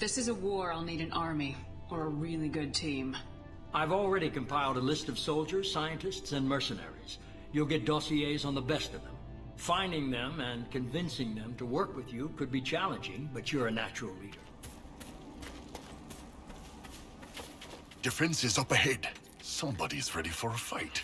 this is a war, I'll need an army, or a really good team. I've already compiled a list of soldiers, scientists, and mercenaries. You'll get dossiers on the best of them. Finding them and convincing them to work with you could be challenging, but you're a natural leader. Defense is up ahead. Somebody's ready for a fight.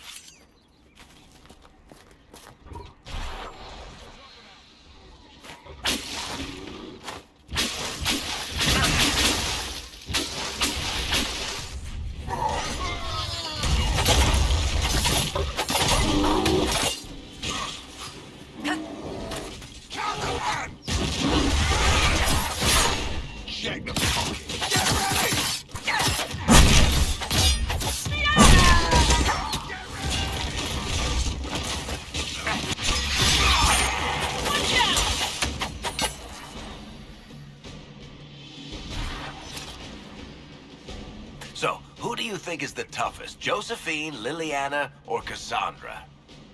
So, who do you think is the toughest? Josephine, Liliana, or Cassandra?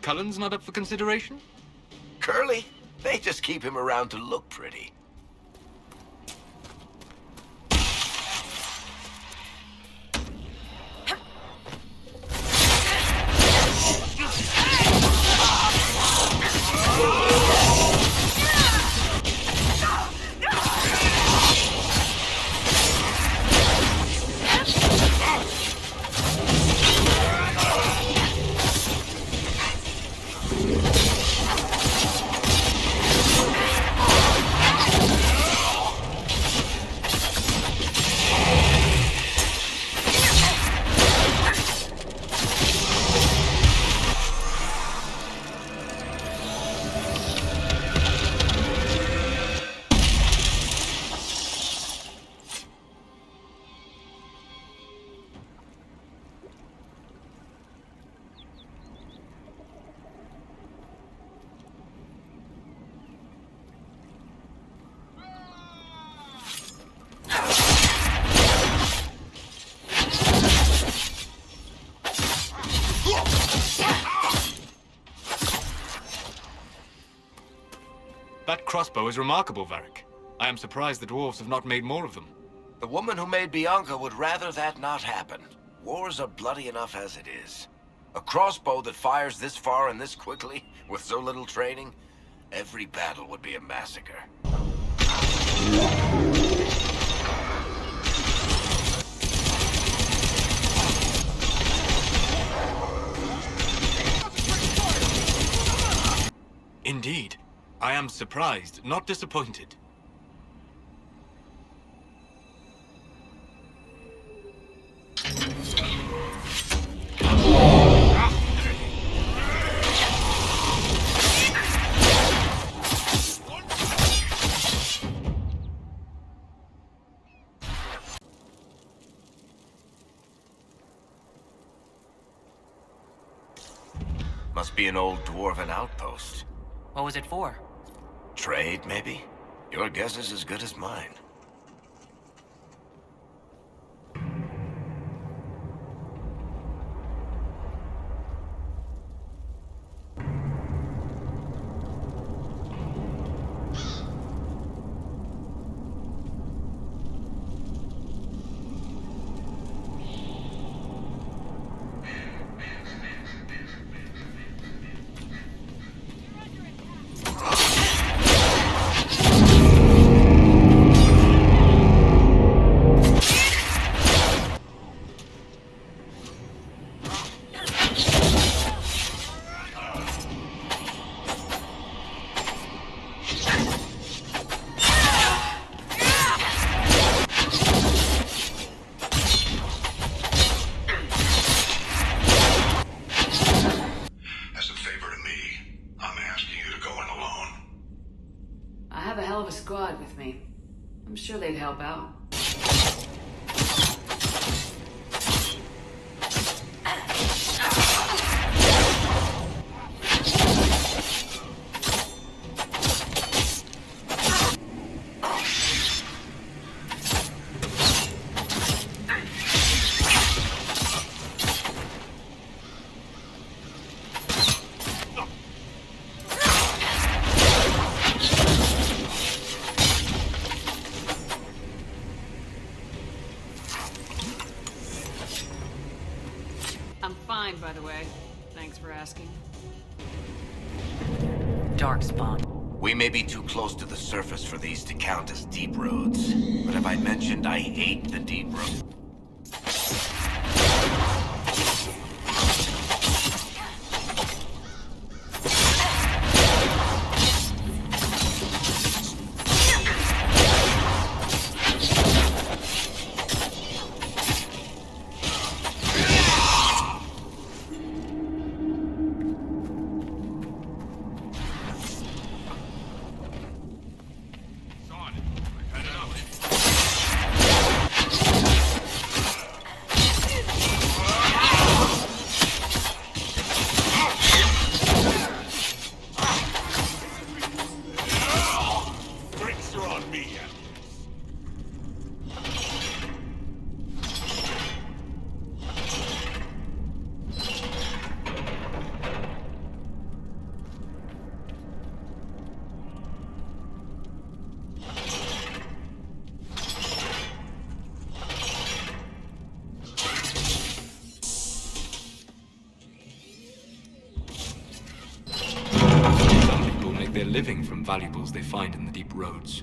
Cullen's not up for consideration? Curly? They just keep him around to look pretty. That crossbow is remarkable, Varric. I am surprised the dwarves have not made more of them. The woman who made Bianca would rather that not happen. Wars are bloody enough as it is. A crossbow that fires this far and this quickly, with so little training, every battle would be a massacre. Indeed. I am surprised, not disappointed. Must be an old dwarven outpost. What was it for? Trade, maybe? Your guess is as good as mine. squad with me. I'm sure they'd help out. fine, by the way. Thanks for asking. Darkspawn. We may be too close to the surface for these to count as deep roads, but have I mentioned I hate the deep road? Their living from valuables they find in the deep roads.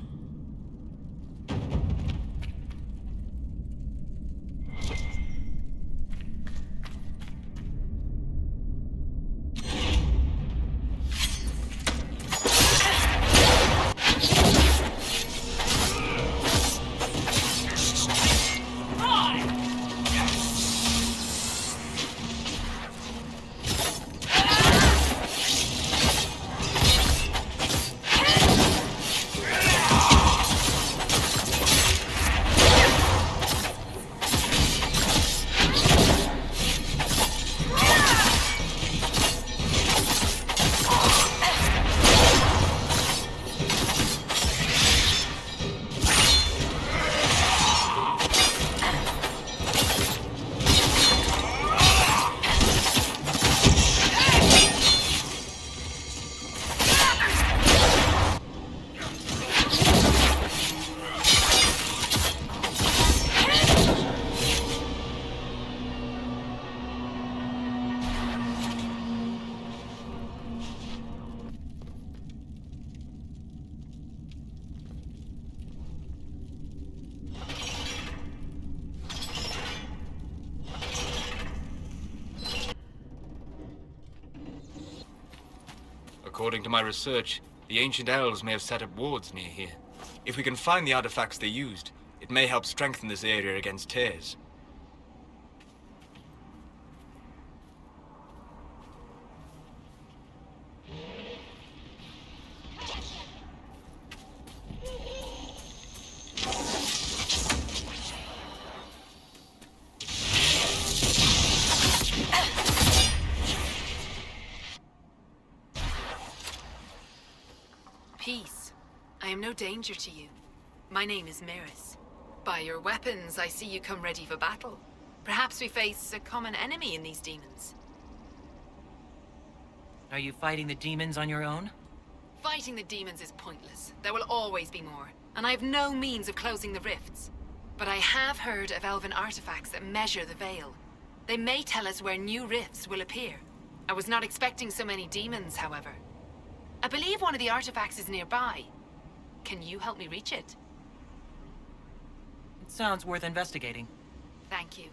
According to my research, the ancient elves may have set up wards near here. If we can find the artifacts they used, it may help strengthen this area against tears. Peace. I am no danger to you. My name is Maris. By your weapons, I see you come ready for battle. Perhaps we face a common enemy in these demons. Are you fighting the demons on your own? Fighting the demons is pointless. There will always be more, and I have no means of closing the rifts. But I have heard of elven artifacts that measure the veil. They may tell us where new rifts will appear. I was not expecting so many demons, however. I believe one of the artifacts is nearby. Can you help me reach it? It sounds worth investigating. Thank you.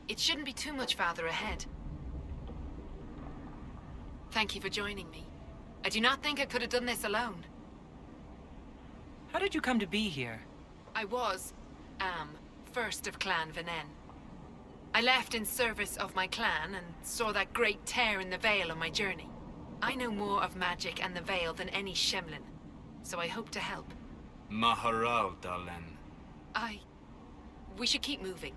It shouldn't be too much farther ahead. Thank you for joining me. I do not think I could have done this alone. How did you come to be here? I am, first of Clan Venen. I left in service of my clan and saw that great tear in the Veil on my journey. I know more of magic and the Veil than any Shemlin, so I hope to help. Maharal, Dalen. We should keep moving.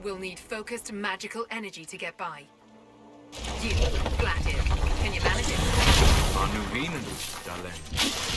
We'll need focused magical energy to get by. You, Flathead, can you manage it? Anuvinen, Dalen.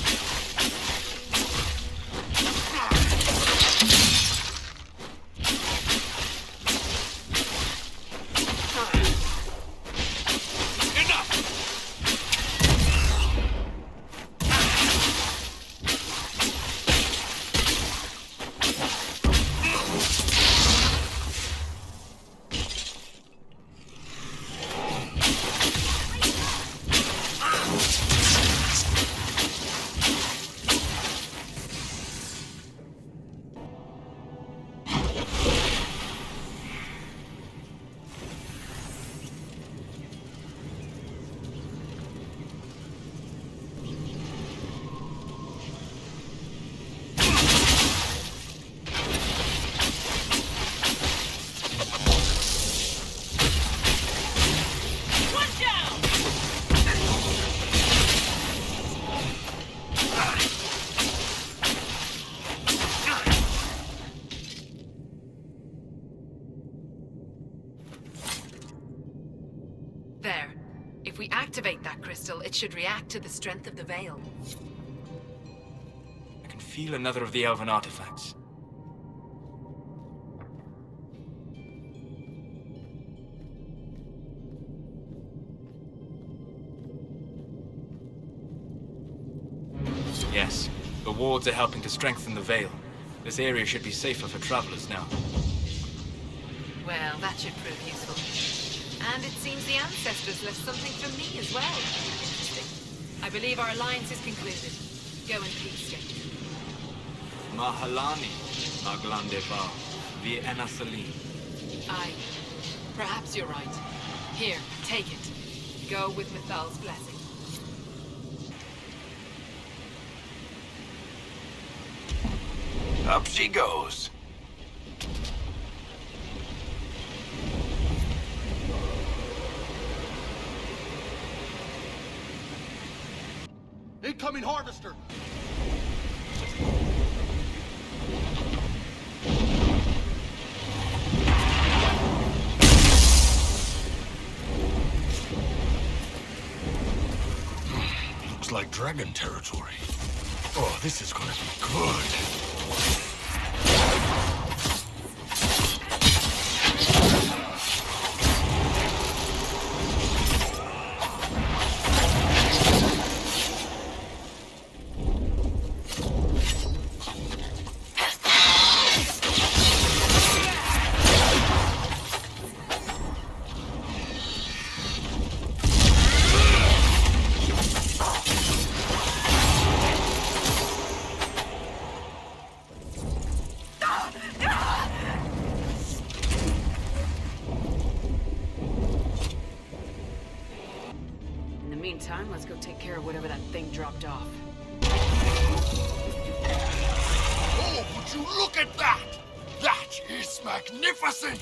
There. If we activate that crystal, it should react to the strength of the Veil. I can feel another of the elven artifacts. Yes, the wards are helping to strengthen the Veil. This area should be safer for travelers now. Well, that should prove useful. And it seems the ancestors left something for me as well. Interesting. I believe our alliance is concluded. Go in peace, stranger. Mahalani, Maglandeva, Vi Enasalim. Aye. Perhaps you're right. Here, take it. Go with Mithal's blessing. Up she goes. Incoming harvester! Looks like dragon territory. Oh, this is gonna be good. Meantime, let's go take care of whatever that thing dropped off. Oh, would you look at that? That is magnificent!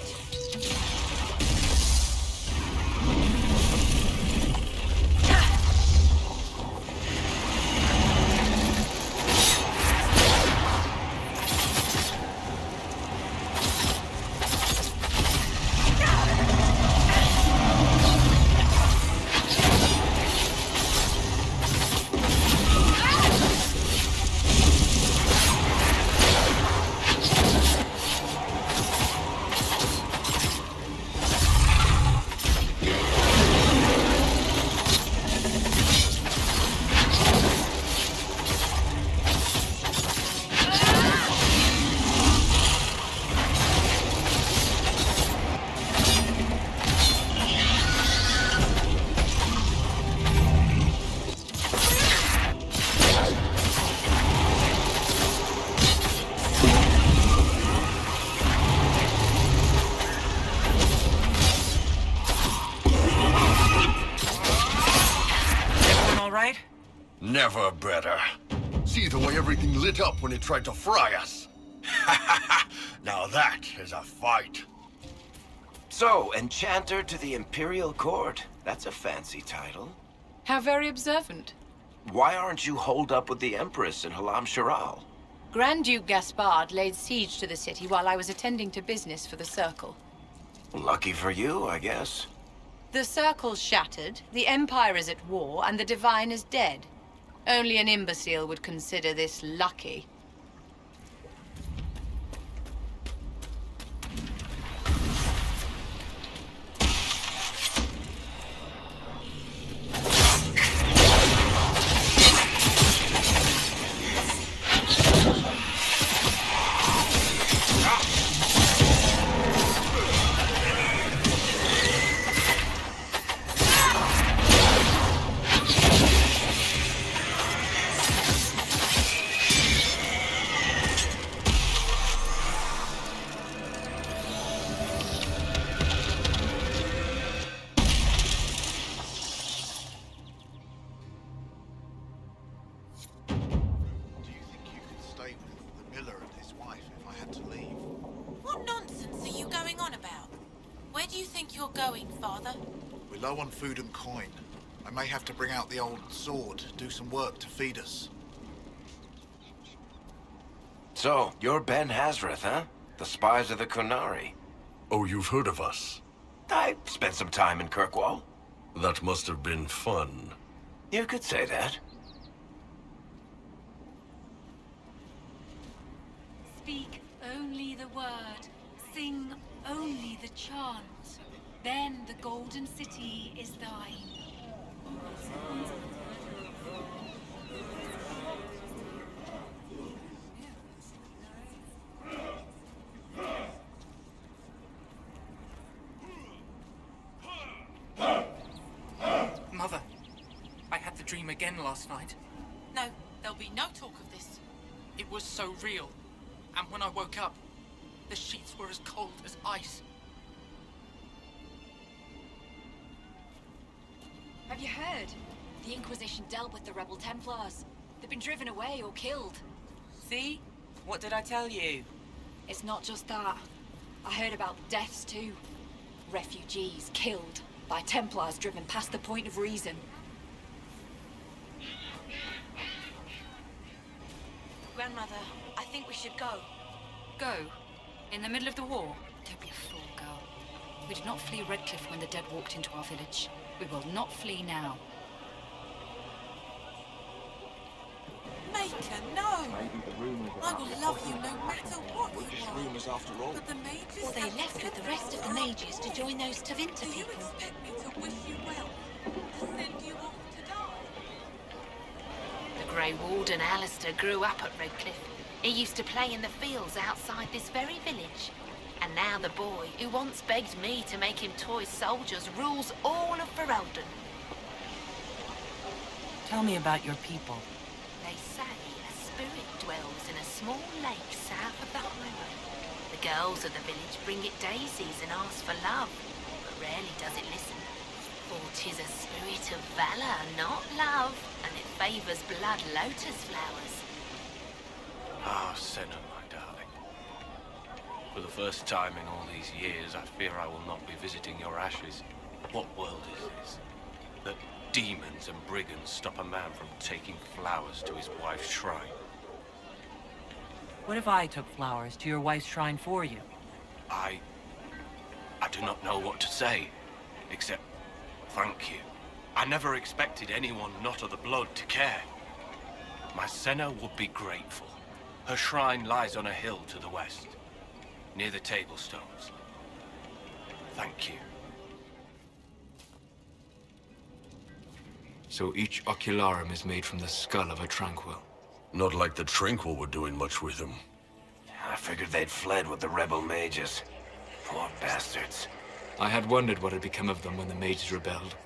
Never better. See the way everything lit up when it tried to fry us? Now that is a fight. So, Enchanter to the Imperial Court. That's a fancy title. How very observant. Why aren't you holed up with the Empress in Halam Shiral? Grand Duke Gaspard laid siege to the city while I was attending to business for the Circle. Lucky for you, I guess. The Circle's shattered, the Empire is at war, and the Divine is dead. Only an imbecile would consider this lucky. Low on food and coin. I may have to bring out the old sword, do some work to feed us. So, you're Ben Hazrith, huh? The spies of the Kunari. Oh, you've heard of us? I spent some time in Kirkwall. That must have been fun. You could say that. Speak only the word, sing only the chant. Then the Golden City is thine. Mother, I had the dream again last night. No, there'll be no talk of this. It was so real. And when I woke up, the sheets were as cold as ice. Have you heard? The Inquisition dealt with the rebel Templars. They've been driven away or killed. See? What did I tell you? It's not just that. I heard about deaths too. Refugees killed by Templars driven past the point of reason. Grandmother, I think we should go. Go? In the middle of the war? Don't be a fool, girl. We did not flee Redcliffe when the dead walked into our village. We will not flee now. Maker, no! I will love you no matter what you are. Rumors after all. But the mages... Or they left with the rest of the mages to join those Tevinter Do you people. expect me to wish you well? To send you off to die? The Grey Warden Alistair grew up at Redcliffe. He used to play in the fields outside this very village. And now the boy, who once begged me to make him toy soldiers, rules all of Ferelden. Tell me about your people. They say a spirit dwells in a small lake south of the highway. The girls of the village bring it daisies and ask for love, but rarely does it listen. For 'tis a spirit of valor, not love, and it favors blood lotus flowers. Ah, Senna, my darling. For the first time in all these years, I fear I will not be visiting your ashes. What world is this? That demons and brigands stop a man from taking flowers to his wife's shrine. What if I took flowers to your wife's shrine for you? I do not know what to say, except thank you. I never expected anyone not of the blood to care. My Senna would be grateful. Her shrine lies on a hill to the west, near the table stones. Thank you. So each ocularum is made from the skull of a tranquil. Not like the Tranquil were doing much with him. I figured they'd fled with the rebel mages. Poor bastards. I had wondered what had become of them when the mages rebelled.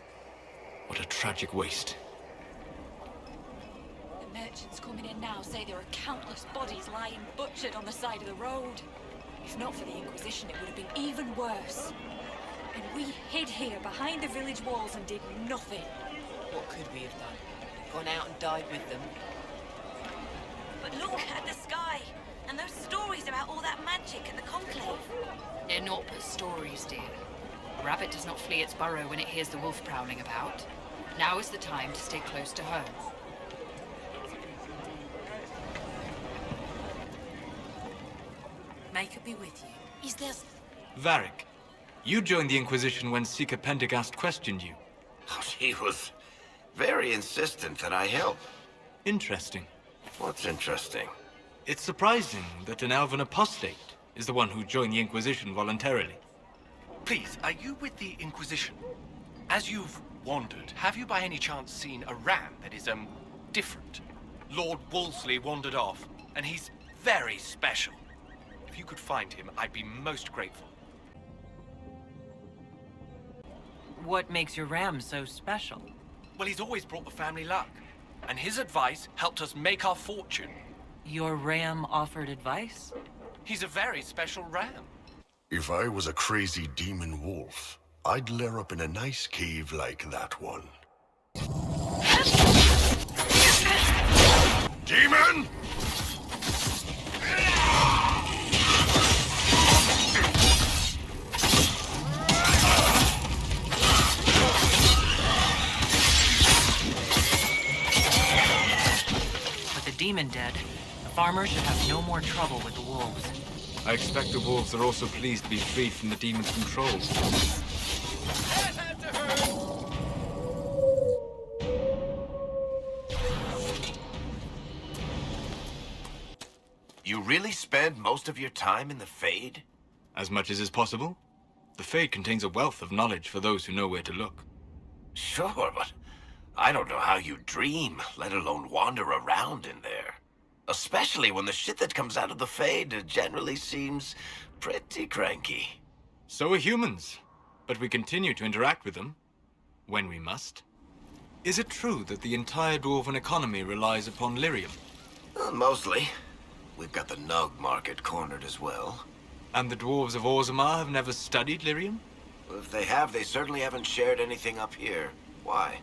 What a tragic waste. The merchants coming in now say there are countless bodies lying butchered on the side of the road. If not for the Inquisition, it would have been even worse. And we hid here behind the village walls and did nothing. What could we have done? Gone out and died with them? But look at the sky, and those stories about all that magic and the conclave. They're naught but stories, dear. A rabbit does not flee its burrow when it hears the wolf prowling about. Now is the time to stay close to home. May it be with you. Is there... Varric, you joined the Inquisition when Seeker Pendergast questioned you. Oh, he was very insistent that I help. Interesting. What's interesting? It's surprising that an elven apostate is the one who joined the Inquisition voluntarily. Please, are you with the Inquisition? As you've wandered, have you by any chance seen a ram that is, different? Lord Wolseley wandered off, and he's very special. If you could find him, I'd be most grateful. What makes your ram so special? Well, he's always brought the family luck, and his advice helped us make our fortune. Your ram offered advice? He's a very special ram. If I was a crazy demon wolf, I'd lair up in a nice cave like that one. Demon! With the demon dead, the farmers should have no more trouble with the wolves. I expect the wolves are also pleased to be freed from the demon's control. You really spend most of your time in the Fade? As much as is possible. The Fade contains a wealth of knowledge for those who know where to look. Sure, but I don't know how you dream, let alone wander around in there. Especially when the shit that comes out of the Fade generally seems pretty cranky. So are humans, but we continue to interact with them, when we must. Is it true that the entire Dwarven economy relies upon lyrium? Mostly. We've got the Nug market cornered as well. And the dwarves of Orzammar have never studied lyrium? If they have, they certainly haven't shared anything up here. Why?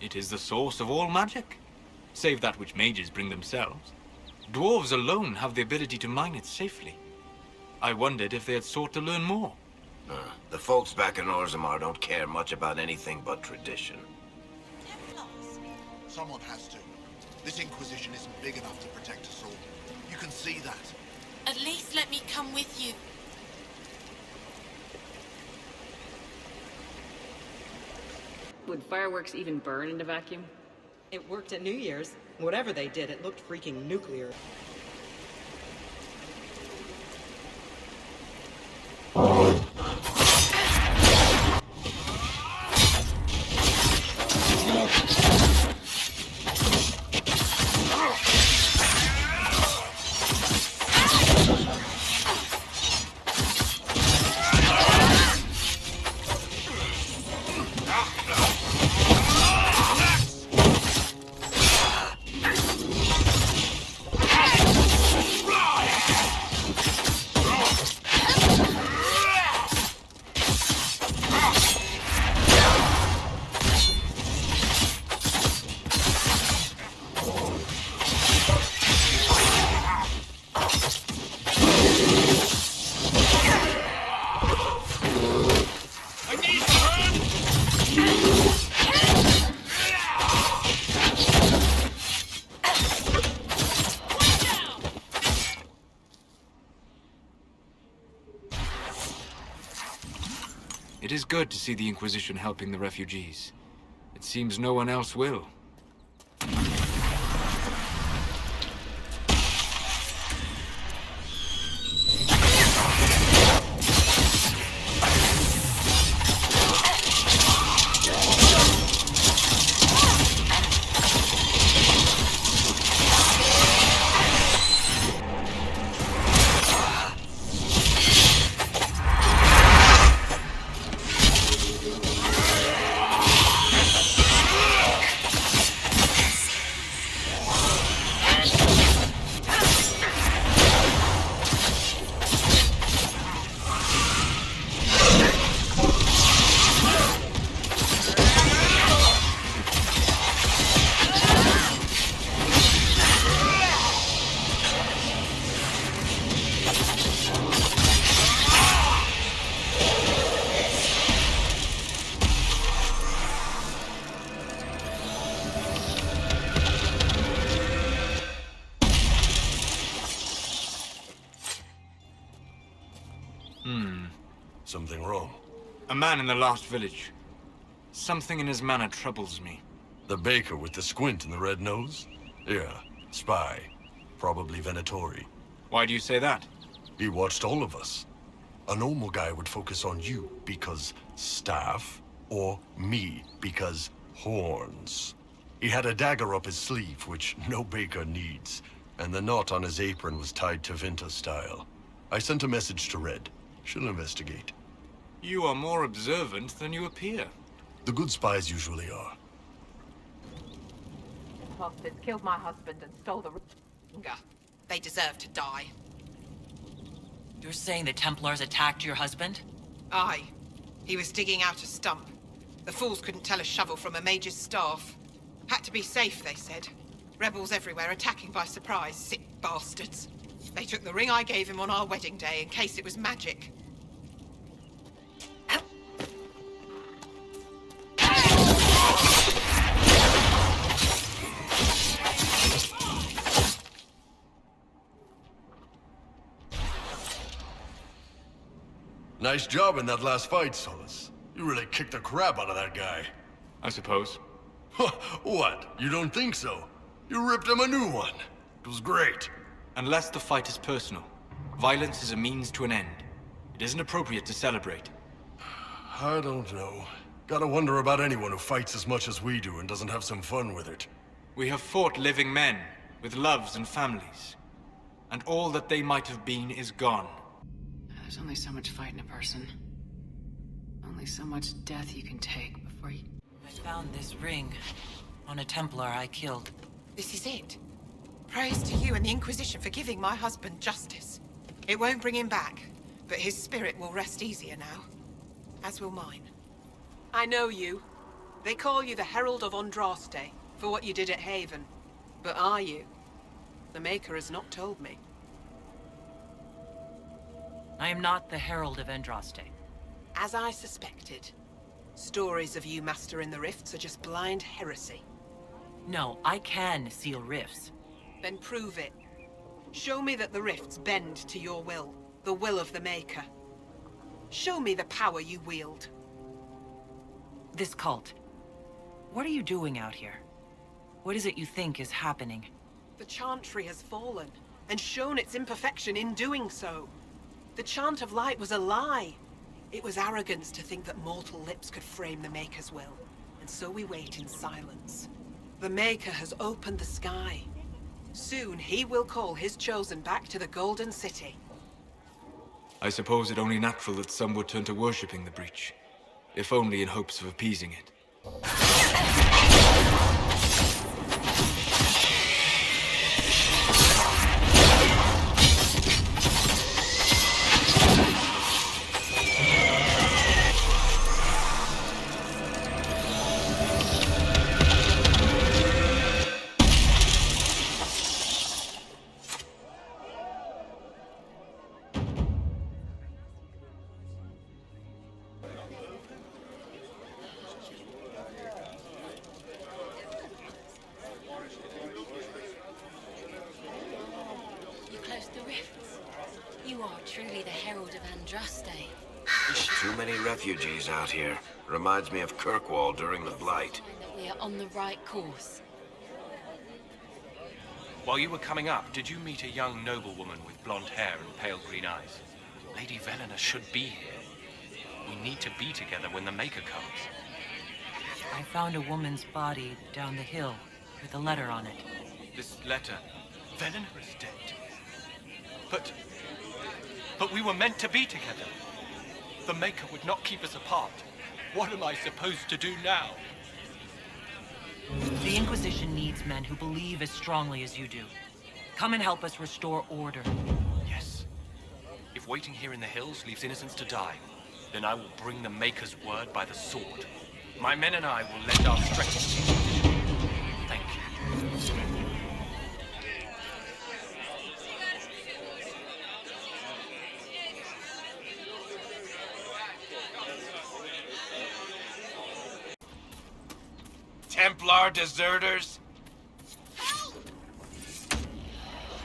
It is the source of all magic, save that which mages bring themselves. Dwarves alone have the ability to mine it safely. I wondered if they had sought to learn more. The folks back in Orzammar don't care much about anything but tradition. Someone has to. This Inquisition isn't big enough to protect us all. You can see that. At least let me come with you. Would fireworks even burn in a vacuum? It worked at New Year's. Whatever they did, it looked freaking nuclear. It is good to see the Inquisition helping the refugees. It seems no one else will. Something wrong? A man in the last village. Something in his manner troubles me. The baker with the squint and the red nose? Yeah, spy. Probably Venatori. Why do you say that? He watched all of us. A normal guy would focus on you because staff, or me because horns. He had a dagger up his sleeve, which no baker needs, and the knot on his apron was tied to Vinta style. I sent a message to Red. She'll investigate. You are more observant than you appear. The good spies usually are. Imposters killed my husband and stole the... They deserve to die. You're saying the Templars attacked your husband? Aye. He was digging out a stump. The fools couldn't tell a shovel from a mage's staff. Had to be safe, they said. Rebels everywhere attacking by surprise, sick bastards. They took the ring I gave him on our wedding day in case it was magic. Nice job in that last fight, Solus. You really kicked the crap out of that guy. I suppose. What? You don't think so? You ripped him a new one. It was great. Unless the fight is personal, violence is a means to an end. It isn't appropriate to celebrate. I don't know. Gotta wonder about anyone who fights as much as we do and doesn't have some fun with it. We have fought living men, with loves and families. And all that they might have been is gone. There's only so much fight in a person. Only so much death you can take before you... I found this ring on a Templar I killed. This is it. Praise to you and the Inquisition for giving my husband justice. It won't bring him back, but his spirit will rest easier now. As will mine. I know you. They call you the Herald of Andraste for what you did at Haven. But are you? The Maker has not told me. I am not the Herald of Andraste. As I suspected. Stories of you mastering the rifts are just blind heresy. No, I can seal rifts. Then prove it. Show me that the rifts bend to your will, the will of the Maker. Show me the power you wield. This cult. What are you doing out here? What is it you think is happening? The Chantry has fallen, and shown its imperfection in doing so. The Chant of Light was a lie. It was arrogance to think that mortal lips could frame the Maker's will, and so we wait in silence. The Maker has opened the sky. Soon he will call his chosen back to the Golden City. I suppose it only natural that some would turn to worshipping the breach, if only in hopes of appeasing it. Truly the Herald of Andraste. There's too many refugees out here. Reminds me of Kirkwall during the Blight. That we are on the right course. While you were coming up, did you meet a young noblewoman with blonde hair and pale green eyes? Lady Velena should be here. We need to be together when the Maker comes. I found a woman's body down the hill with a letter on it. This letter... Velena is dead. But we were meant to be together. The Maker would not keep us apart. What am I supposed to do now? The Inquisition needs men who believe as strongly as you do. Come and help us restore order. Yes. If waiting here in the hills leaves innocents to die, then I will bring the Maker's word by the sword. My men and I will lend our strength to the Inquisition. Thank you. Templar deserters?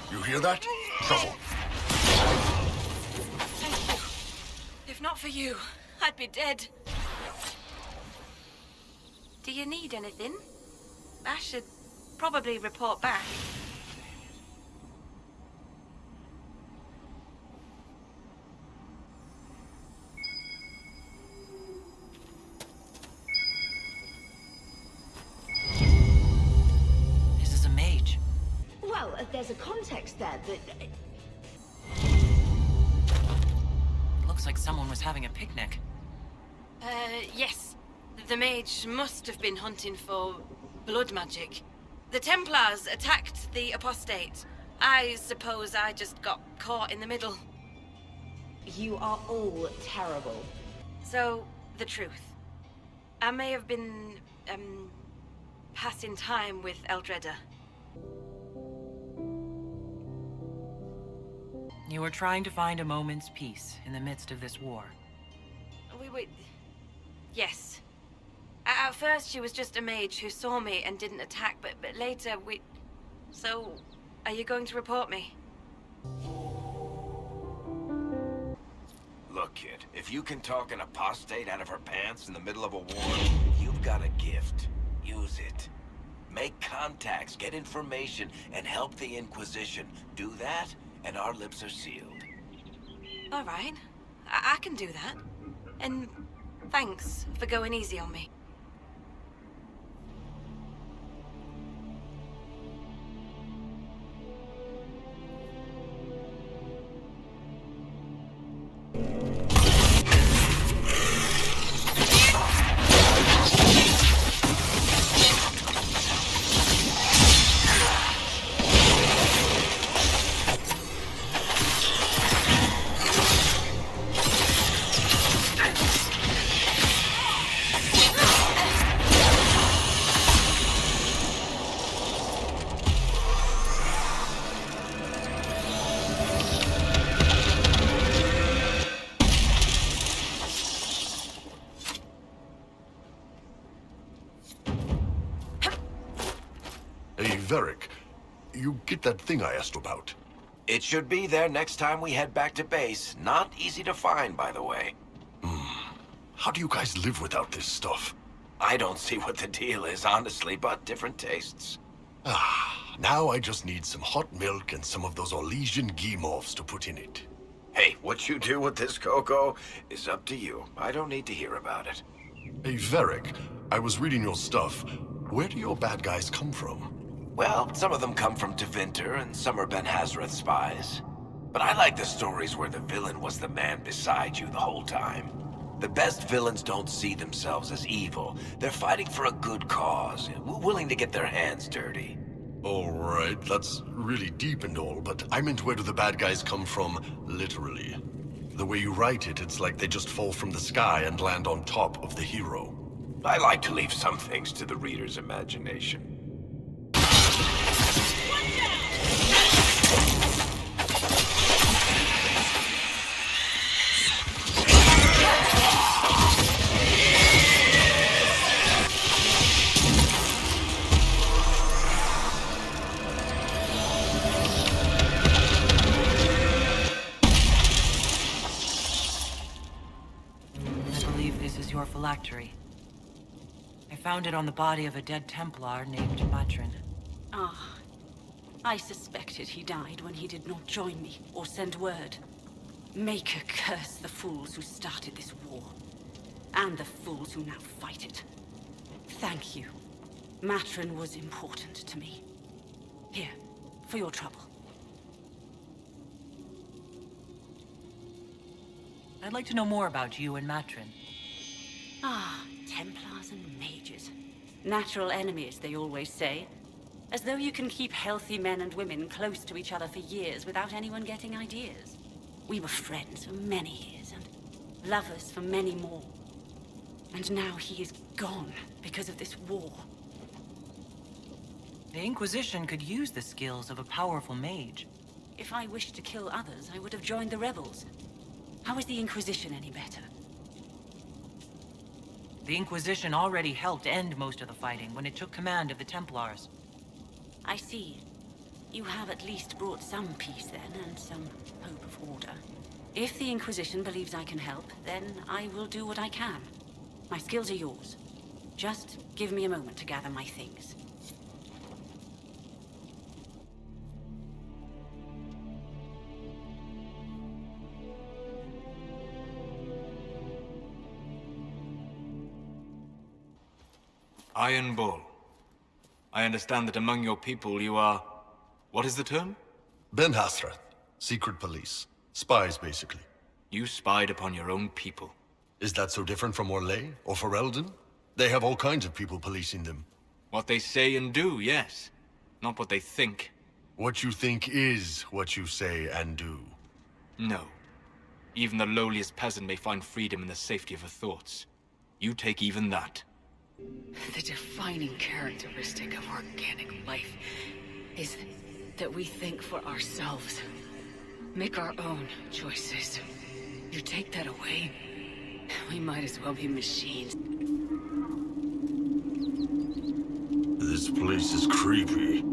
You hear that? Trouble. Thank you. If not for you, I'd be dead. Do you need anything? I should probably report back. Well, there's a context there that... Looks like someone was having a picnic. Yes. The mage must have been hunting for blood magic. The Templars attacked the apostate. I suppose I just got caught in the middle. You are all terrible. So, the truth. I may have been, passing time with Eldredda. You were trying to find a moment's peace in the midst of this war. Yes. At first, she was just a mage who saw me and didn't attack, but later So, are you going to report me? Look, kid, if you can talk an apostate out of her pants in the middle of a war, you've got a gift. Use it. Make contacts, get information, and help the Inquisition. Do that, and our lips are sealed. All right. I can do that. And thanks for going easy on me. Varric, you get that thing I asked about? It should be there next time we head back to base. Not easy to find, by the way. How do you guys live without this stuff? I don't see what the deal is, honestly, but different tastes. Now I just need some hot milk and some of those Orlesian Guimauves to put in it. Hey, what you do with this cocoa is up to you. I don't need to hear about it. Hey, Varric, I was reading your stuff. Where do your bad guys come from? Well, some of them come from Tevinter, and some are Ben Hazareth spies. But I like the stories where the villain was the man beside you the whole time. The best villains don't see themselves as evil. They're fighting for a good cause, willing to get their hands dirty. All right, that's really deep and all, but I meant where do the bad guys come from, literally. The way you write it, it's like they just fall from the sky and land on top of the hero. I like to leave some things to the reader's imagination. Your phylactery. I found it on the body of a dead Templar named Matrin. Ah, I suspected he died when he did not join me or send word. Maker curse the fools who started this war, and the fools who now fight it. Thank you. Matrin was important to me. Here, for your trouble. I'd like to know more about you and Matrin. Ah, Templars and mages. Natural enemies, they always say. As though you can keep healthy men and women close to each other for years without anyone getting ideas. We were friends for many years, and lovers for many more. And now he is gone because of this war. The Inquisition could use the skills of a powerful mage. If I wished to kill others, I would have joined the rebels. How is the Inquisition any better? The Inquisition already helped end most of the fighting when it took command of the Templars. I see. You have at least brought some peace then, and some hope of order. If the Inquisition believes I can help, then I will do what I can. My skills are yours. Just give me a moment to gather my things. Iron Bull. I understand that among your people you are... What is the term? Ben Hazareth. Secret police. Spies, basically. You spied upon your own people. Is that so different from Orlais or Ferelden? They have all kinds of people policing them. What they say and do, yes. Not what they think. What you think is what you say and do. No. Even the lowliest peasant may find freedom in the safety of her thoughts. You take even that. The defining characteristic of organic life is that we think for ourselves. Make our own choices. You take that away, we might as well be machines. This place is creepy.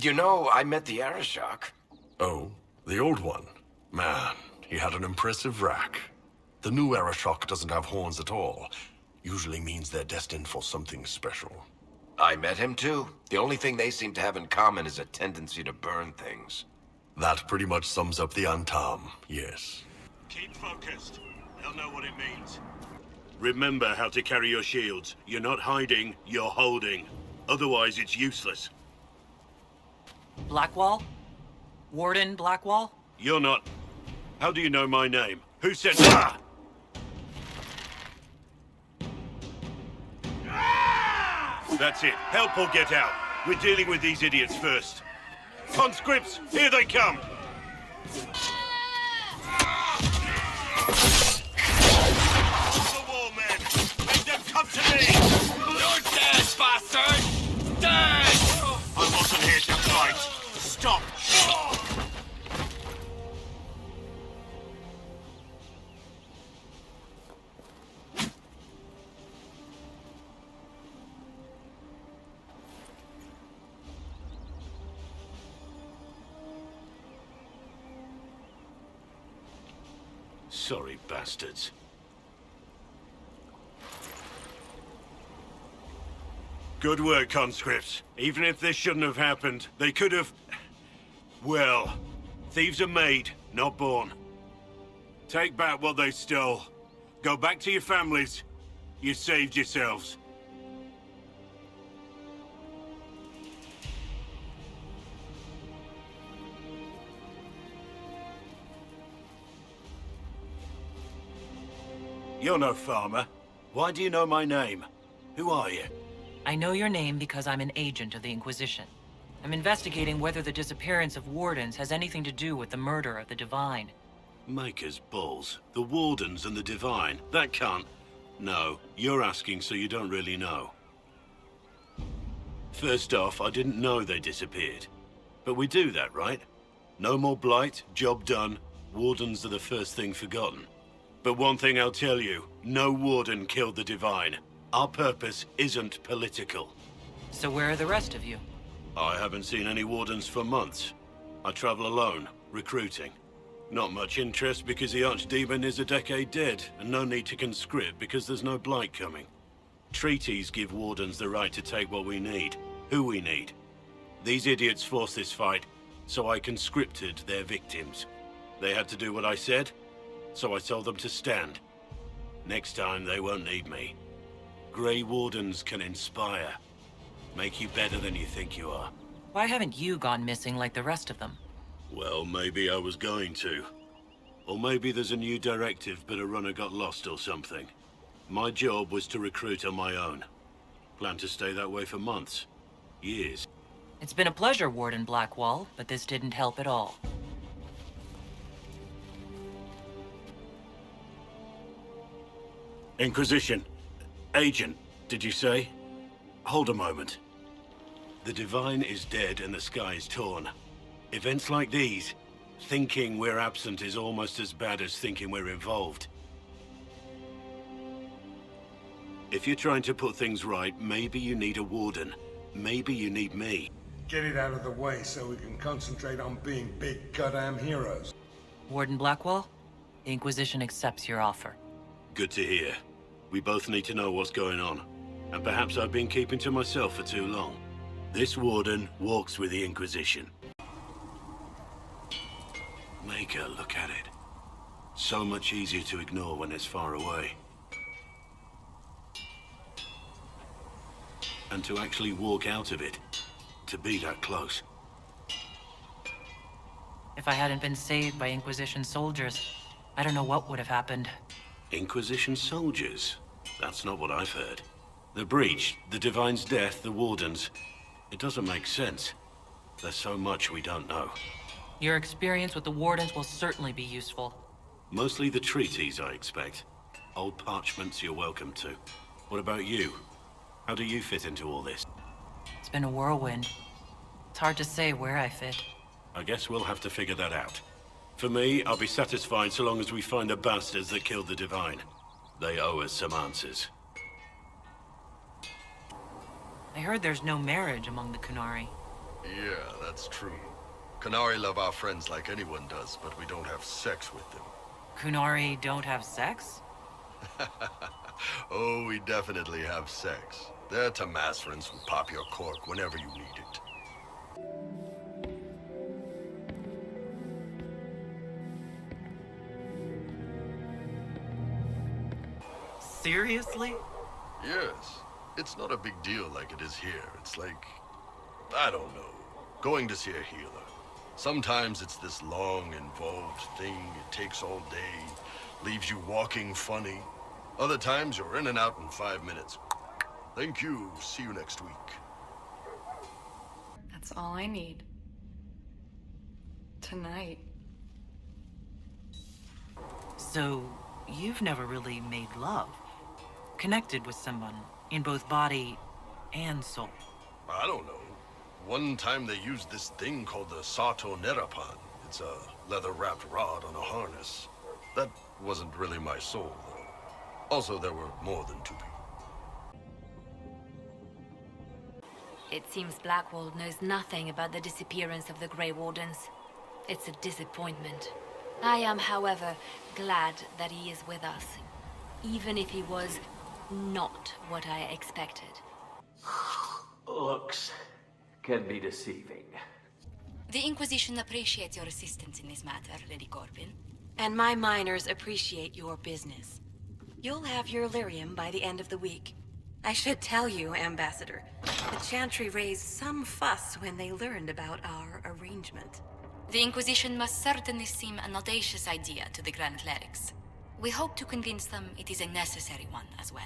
You know, I met the Arishok. Oh, the old one? Man, he had an impressive rack. The new Arishok doesn't have horns at all. Usually means they're destined for something special. I met him too. The only thing they seem to have in common is a tendency to burn things. That pretty much sums up the Antam, yes. Keep focused. They'll know what it means. Remember how to carry your shields. You're not hiding, you're holding. Otherwise, it's useless. Blackwall? Warden Blackwall? You're not... How do you know my name? Who said... Ah! That's it. Help or get out. We're dealing with these idiots first. Conscripts, here they come! The wall, men! Make them come to me! You're dead, bastard! Dead! I wasn't here to fight. Stop! Sorry, bastards. Good work, conscripts. Even if this shouldn't have happened, they could have... Well, thieves are made, not born. Take back what they stole. Go back to your families. You saved yourselves. You're no farmer. Why do you know my name? Who are you? I know your name because I'm an agent of the Inquisition. I'm investigating whether the disappearance of Wardens has anything to do with the murder of the Divine. Maker's balls. The Wardens and the Divine. That can't... No, you're asking so you don't really know. First off, I didn't know they disappeared. But we do that, right? No more blight, job done. Wardens are the first thing forgotten. But one thing I'll tell you, no Warden killed the Divine. Our purpose isn't political. So where are the rest of you? I haven't seen any Wardens for months. I travel alone, recruiting. Not much interest because the Archdemon is a decade dead, and no need to conscript because there's no blight coming. Treaties give Wardens the right to take what we need, who we need. These idiots forced this fight, so I conscripted their victims. They had to do what I said, so I told them to stand. Next time, they won't need me. Grey Wardens can inspire. Make you better than you think you are. Why haven't you gone missing like the rest of them? Well, maybe I was going to. Or maybe there's a new directive, but a runner got lost or something. My job was to recruit on my own. Plan to stay that way for months. Years. It's been a pleasure, Warden Blackwall, but this didn't help at all. Inquisition. Agent, did you say? Hold a moment. The Divine is dead and the sky is torn. Events like these, thinking we're absent is almost as bad as thinking we're involved. If you're trying to put things right, maybe you need a Warden. Maybe you need me. Get it out of the way so we can concentrate on being big goddamn heroes. Warden Blackwall, the Inquisition accepts your offer. Good to hear. We both need to know what's going on. And perhaps I've been keeping to myself for too long. This Warden walks with the Inquisition. Maker, look at it. So much easier to ignore when it's far away. And to actually walk out of it. To be that close. If I hadn't been saved by Inquisition soldiers, I don't know what would have happened. Inquisition soldiers? That's not what I've heard. The breach, the Divine's death, the Wardens. It doesn't make sense. There's so much we don't know. Your experience with the Wardens will certainly be useful. Mostly the treaties, I expect. Old parchments you're welcome to. What about you? How do you fit into all this? It's been a whirlwind. It's hard to say where I fit. I guess we'll have to figure that out. For me, I'll be satisfied so long as we find the bastards that killed the Divine. They owe us some answers. I heard there's no marriage among the Kunari. Yeah, that's true. Qunari love our friends like anyone does, but we don't have sex with them. Qunari don't have sex? Oh, we definitely have sex. They're Tamasrans who pop your cork whenever you need it. Seriously? Yes. It's not a big deal like it is here. It's like, I don't know, going to see a healer. Sometimes it's this long, involved thing. It takes all day, leaves you walking funny. Other times you're in and out in 5 minutes. Thank you. See you next week. That's all I need. Tonight. So, you've never really made love? Connected with someone, in both body and soul? I don't know. One time they used this thing called the Sato Nerapan. It's a leather-wrapped rod on a harness. That wasn't really my soul, though. Also, there were more than 2 people. It seems Blackwall knows nothing about the disappearance of the Grey Wardens. It's a disappointment. I am, however, glad that he is with us, even if he was not what I expected. Looks can be deceiving. The Inquisition appreciates your assistance in this matter, Lady Corbin. And my miners appreciate your business. You'll have your lyrium by the end of the week. I should tell you, Ambassador, the Chantry raised some fuss when they learned about our arrangement. The Inquisition must certainly seem an audacious idea to the Grand Clerics. We hope to convince them it is a necessary one as well.